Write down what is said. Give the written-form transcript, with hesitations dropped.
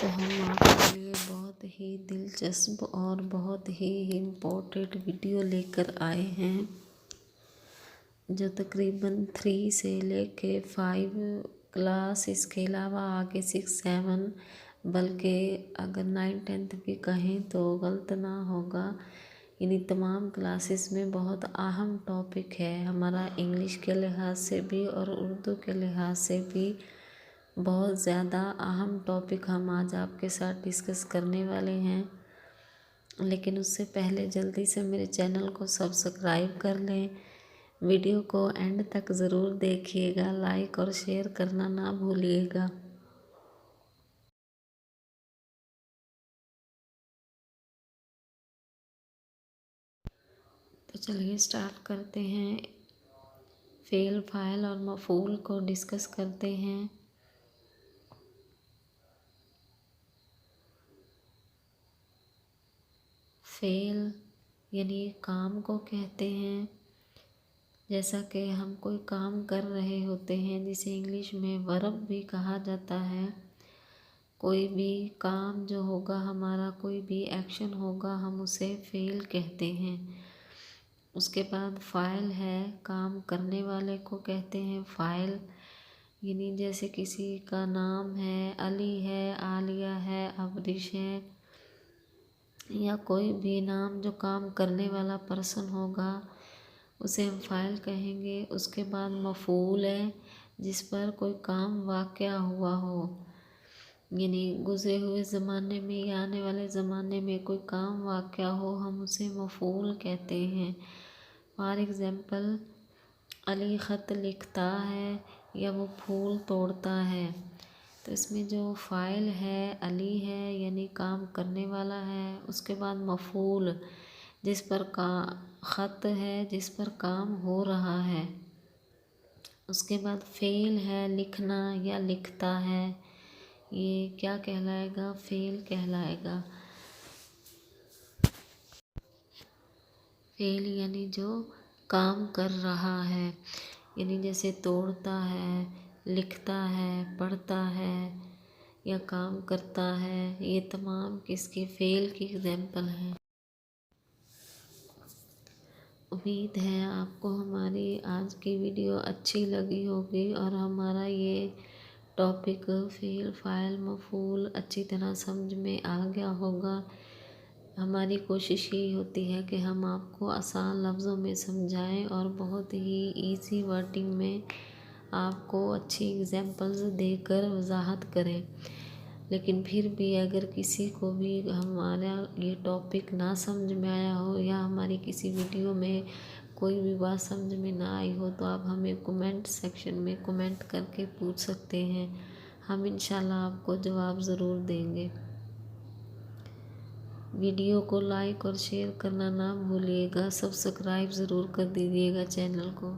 तो हम आपके लिए बहुत ही दिलचस्प और बहुत ही इम्पोर्टेंट वीडियो लेकर आए हैं, जो तकरीबन 3 से लेके 5 क्लास, इसके अलावा आगे 6, 7, बल्कि अगर 9, 10th भी कहें तो गलत ना होगा। इन्हीं तमाम क्लासेस में बहुत अहम टॉपिक है हमारा, इंग्लिश के लिहाज से भी और उर्दू के लिहाज से भी बहुत ज़्यादा अहम टॉपिक हम आज आपके साथ डिस्कस करने वाले हैं। लेकिन उससे पहले जल्दी से मेरे चैनल को सब्सक्राइब कर लें, वीडियो को एंड तक ज़रूर देखिएगा, लाइक और शेयर करना ना भूलिएगा। तो चलिए स्टार्ट करते हैं। फ़ेल, फ़ाइल और मफ़ूल को डिस्कस करते हैं। फ़ेल यानी काम को कहते हैं, जैसा कि हम कोई काम कर रहे होते हैं, जिसे इंग्लिश में वर्ब भी कहा जाता है। कोई भी काम जो होगा हमारा, कोई भी एक्शन होगा, हम उसे फ़ेल कहते हैं। उसके बाद फ़ाइल है, काम करने वाले को कहते हैं फ़ाइल, यानी जैसे किसी का नाम है, अली है, आलिया है, अबरिश है, या कोई भी नाम जो काम करने वाला पर्सन होगा उसे हम फ़ाइल कहेंगे। उसके बाद मफ़ूल है, जिस पर कोई काम वाक़या हुआ हो, यानी गुज़रे हुए ज़माने में या आने वाले ज़माने में कोई काम वाक़या हो, हम उसे मफ़ूल कहते हैं। फॉर एग्ज़ाम्पल, अली ख़त लिखता है या वो फूल तोड़ता है। तो इसमें जो फ़ाइल है अली है, यानी काम करने वाला है। उसके बाद मफ़ूल, जिस पर ख़त है, जिस पर काम हो रहा है। उसके बाद फ़ेल है, लिखना या लिखता है, ये क्या कहलाएगा? फ़ेल कहलाएगा। फ़ेल यानी जो काम कर रहा है, यानी जैसे तोड़ता है, लिखता है, पढ़ता है या काम करता है, ये तमाम किसके फ़ेल की एग्ज़ाम्पल हैं। उम्मीद है आपको हमारी आज की वीडियो अच्छी लगी होगी और हमारा ये टॉपिक फ़ेल, फ़ाइल, मफ़ूल अच्छी तरह समझ में आ गया होगा। हमारी कोशिश यही होती है कि हम आपको आसान लफ्ज़ों में समझाएं और बहुत ही इजी वर्डिंग में आपको अच्छी एग्ज़ाम्पल्स देकर वजाहत करें। लेकिन फिर भी अगर किसी को भी हमारा ये टॉपिक ना समझ में आया हो या हमारी किसी वीडियो में कोई भी बात समझ में ना आई हो, तो आप हमें कमेंट सेक्शन में कमेंट करके पूछ सकते हैं। हम इंशाल्लाह आपको जवाब ज़रूर देंगे। वीडियो को लाइक और शेयर करना ना भूलिएगा, सब्सक्राइब ज़रूर कर दीजिएगा चैनल को।